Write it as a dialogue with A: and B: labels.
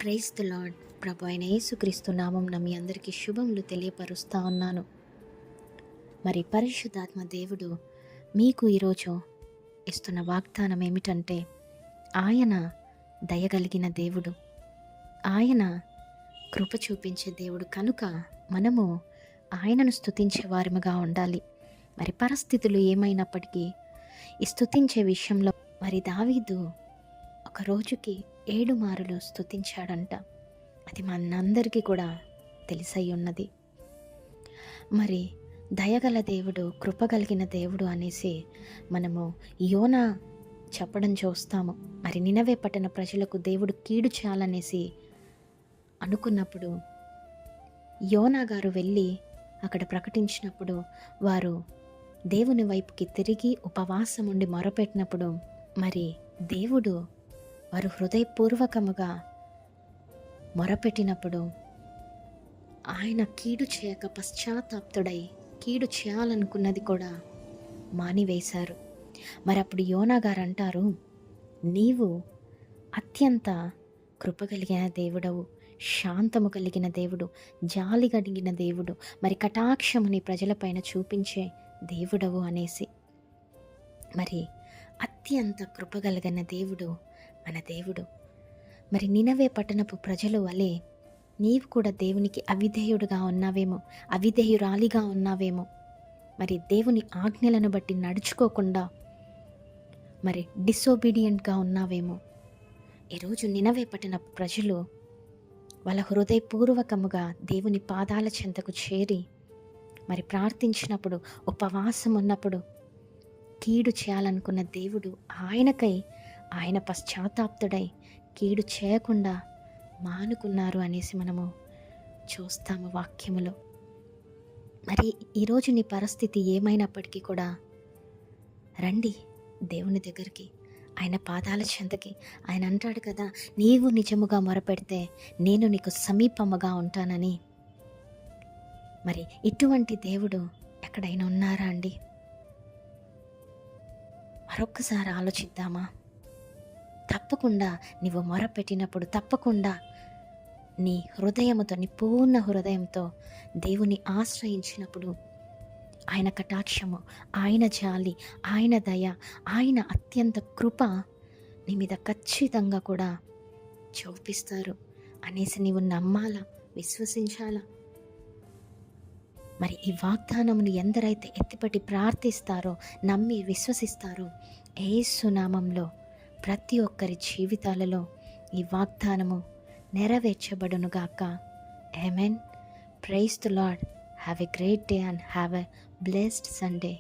A: Praise the lord. ప్రభు అయిన యేసుక్రీస్తు నామమున మీ అందరికీ శుభములు తెలియపరుస్తా ఉన్నాను. మరి పరిశుద్ధాత్మ దేవుడు మీకు ఈరోజు ఇస్తున్న వాగ్దానం ఏమిటంటే, ఆయన దయగలిగిన దేవుడు, ఆయన కృప చూపించే దేవుడు కనుక మనము ఆయనను స్తుతించే వారముగా ఉండాలి. మరి పరిస్థితులు ఏమైనప్పటికీ ఈ స్తుతించే విషయంలో మరి దావీదు ఒక రోజుకి 7 మారులు స్తుతించాడంట. అది మనందరికీ కూడా తెలిసై ఉన్నది. మరి దయగల దేవుడు, కృపగలిగిన దేవుడు అనేసి మనము యోనా చెప్పడం చూస్తాము. మరి నినవే పట్టణ ప్రజలకు దేవుడు కీడు చేయాలనేసి అనుకున్నప్పుడు యోనా గారు వెళ్ళి అక్కడ ప్రకటించినప్పుడు వారు దేవుని వైపుకి తిరిగి ఉపవాసం ఉండి మొరపెట్టినప్పుడు మరి దేవుడు వారు హృదయపూర్వకముగా మొరపెట్టినప్పుడు ఆయన కీడు చేయక పశ్చాత్తాప్తుడై కీడు చేయాలనుకున్నది కూడా మానివేశారు. మరి అప్పుడు యోనా గారు అంటారు, నీవు అత్యంత కృపగలిగిన దేవుడవు, శాంతము కలిగిన దేవుడు, జాలి కలిగిన దేవుడు, మరి కటాక్షము నీ ప్రజలపైన చూపించే దేవుడవు అనేసి. మరి అత్యంత కృపగలిగిన దేవుడు మన దేవుడు. మరి నినవే పట్టణపు ప్రజలు వలె నీవు కూడా దేవునికి అవిధేయుడుగా ఉన్నావేమో, అవిధేయురాలిగా ఉన్నావేమో. మరి దేవుని ఆజ్ఞలను బట్టి నడుచుకోకుండా మరి డిసోబీడియంట్గా ఉన్నావేమో. ఈరోజు నినవే పట్టణపు ప్రజలు వాళ్ళ హృదయపూర్వకముగా దేవుని పాదాల చెంతకు చేరి మరి ప్రార్థించినప్పుడు, ఉపవాసం ఉన్నప్పుడు కీడు చేయాలనుకున్న దేవుడు ఆయనకై ఆయన పశ్చాత్తాప్తుడై కీడు చేయకుండా మానుకున్నారు అనేసి మనము చూస్తాము వాక్యములో. మరి ఈరోజు నీ పరిస్థితి ఏమైనప్పటికీ కూడా రండి దేవుని దగ్గరికి, ఆయన పాదాల చెంతకి. ఆయన అంటాడు కదా, నీవు నిజముగా మొరపెడితే నేను నీకు సమీపముగా ఉంటానని. మరి ఇటువంటి దేవుడు ఎక్కడైనా ఉన్నారా అండి? మరొక్కసారి ఆలోచిద్దామా? తప్పకుండా నీవు మొరపెట్టినప్పుడు, తప్పకుండా నీ హృదయముతో, నీ పూర్ణ హృదయంతో దేవుని ఆశ్రయించినప్పుడు ఆయన కటాక్షము, ఆయన జాలి, ఆయన దయ, ఆయన అత్యంత కృప నీ మీద ఖచ్చితంగా కూడా చూపిస్తారు అనేసి నీవు నమ్మాలా, విశ్వసించాలా. మరి ఈ వాగ్దానమును ఎందరైతే ఎత్తిపట్టి ప్రార్థిస్తారో, నమ్మి విశ్వసిస్తారో, యేసు నామములో ప్రతి ఒక్కరి జీవితాలలో ఈ వాగ్దానము నెరవేర్చబడునుగాక. Amen. Praise the Lord. Have a great day and have a blessed Sunday.